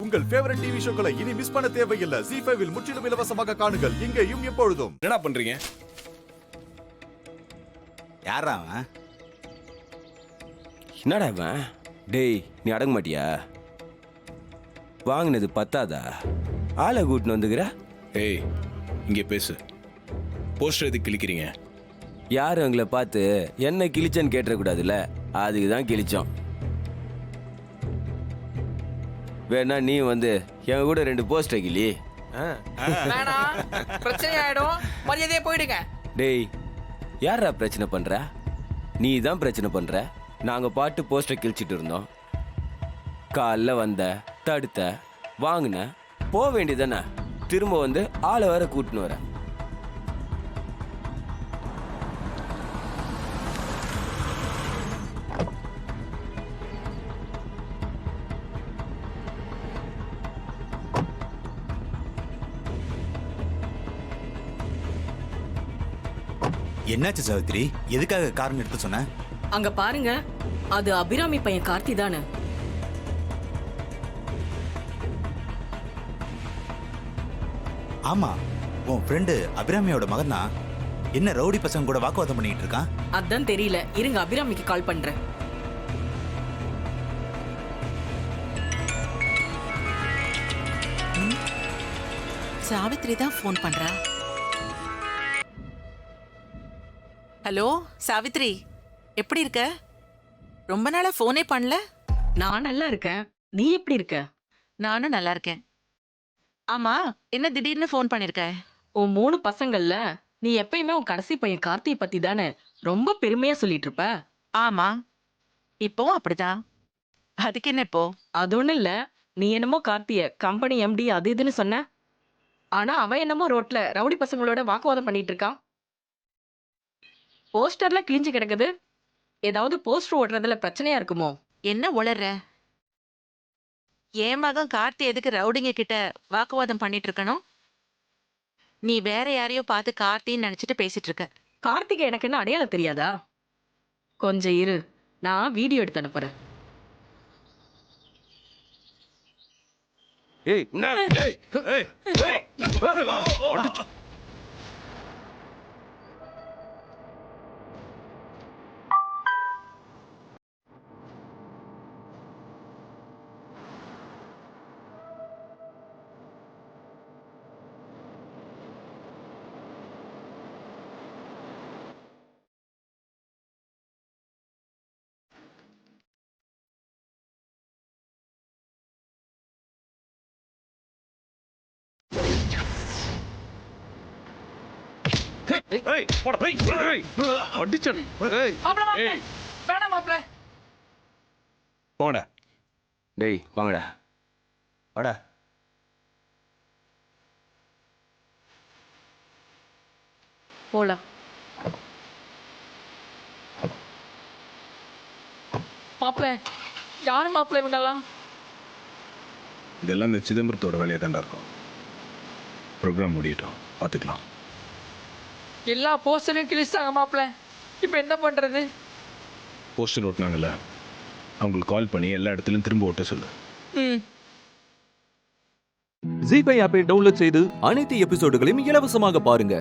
உங்கள் favourite TV ஷோக்களை இனி miss பண்ண தேவையில்லை. ZEE5 இல் முற்றிலும் இலவசமாக காணுங்கள். இங்கேயும் எப்பொழுதும். என்ன பண்றீங்க? யாரா அவன்? என்னடா இவன்? டேய், நீ அடங்க மாட்டியா? வாங்கினது பத்தாதா? ஆளை கூட்டின்னு வந்துக்கிற? ஏய், இங்கே பேசு. போஸ்டர் எதுக்கு கிழிக்கிறீங்க? யாரும் எங்களை பார்த்து என்ன கிழிச்சன்னு கேட்டக்கூடாதுல்ல, அதுக்கு தான் கிழிச்சோம். வேணா நீ வந்து எங்க கூட 2 போஸ்டர் கிளி. வேணாம், பிரச்சனை ஆயிடும். மரியாதையே போயிடுங்க. டேய், யாரா பிரச்சனை பண்ற? நீ தான் பிரச்சனை பண்ற. நாங்க பாட்டு போஸ்டர் கிழிச்சிட்டு இருந்தோம். காலைல வந்த, தடுத்த, வாங்கின, போக வேண்டியதானே. திரும்ப வந்து ஆளை வேற கூட்டின்னு வர. என்னாச்சு சாவித்ரி? எதுக்காக கார் நிறுத்த சொன்ன? அங்க பாருங்க, அது அபிராமி பையன் கார்த்தி தானே. ஆமா, உன் ஃப்ரெண்டு அபிராமியோட மகன் தான். என்ன ரவுடி பசங்க கூட வாக்குவாதம் பண்ணிட்டு இருக்கான்? அதான் தெரியல, இருங்க அபிராமிக்கு கால் பண்றேன். சாவித்ரி தான் ஃபோன் பண்றா. ஹலோ சாவித்ரி, எப்படி இருக்க? ரொம்ப நாளா ஃபோனே பண்ணல. நான் நல்லா இருக்கேன், நீ எப்படி இருக்க? நானும் நல்லா இருக்கேன். ஆமா, என்ன திடீர்னு ஃபோன் பண்ணிருக்க? உன் 3 பசங்கள்ல நீ எப்பயுமே உன் கடைசி பையன் கார்த்தியை பத்தி தானே ரொம்ப பெருமையா சொல்லிட்டு இருப்ப. ஆமா, இப்போவும் அப்படிதான். அதுக்கு என்ன இப்போ? அது ஒண்ணும் இல்ல, நீ என்னமோ கார்த்திய கம்பெனி MD அது இதுன்னு சொன்ன. ஆனா அவன் என்னமோ ரோட்ல ரவுடி பசங்களோட வாக்குவாதம் பண்ணிட்டு இருக்கான். போஸ்டர்ல கிழிஞ்சு கிடக்குது. ஏதாவது போஸ்டர் ஓட்டுறதுல பிரச்சனையா இருக்குமோ? என்ன உளற? என் மகன் கார்த்தி எதுக்கு ரவுடிங்க கிட்ட வாக்குவாதம் பண்ணிட்டு இருக்கணும்? நீ வேற யாரையோ பார்த்து கார்த்தின்னு நினைச்சிட்டு பேசிட்டு இருக்க. கார்த்திகை எனக்கு என்ன அடையாளம் தெரியாதா? கொஞ்சம் இரு, நான் வீடியோ எடுத்து அனுப்புறேன். ஏய், போடா. டேய் வாங்கடா. வாடா. போலாம். மாப்பிள்ள, யாரு மாப்பிள்ள இவங்கெல்லாம்? இதெல்லாம் இந்த சிதம்பரத்தோட வேலையை தாண்டா இருக்கும். ப்ரோக்ராம் முடியட்டும், பார்த்துக்கலாம். எல்லா போஸ்டரையும் கிழிச்சாங்க மாப்பிள்ள. இப்ப என்ன பண்றது? போஸ்டர் ஓட்டினாங்கல்ல, அவங்களுக்கு கால் பண்ணி எல்லா இடத்துலையும் திரும்ப ஓட்ட சொல்லு. ZEE5 ஆப்பை டவுன்லோட் செய்து அனைத்து எபிசோடுகளையும் இலவசமாக பாருங்க.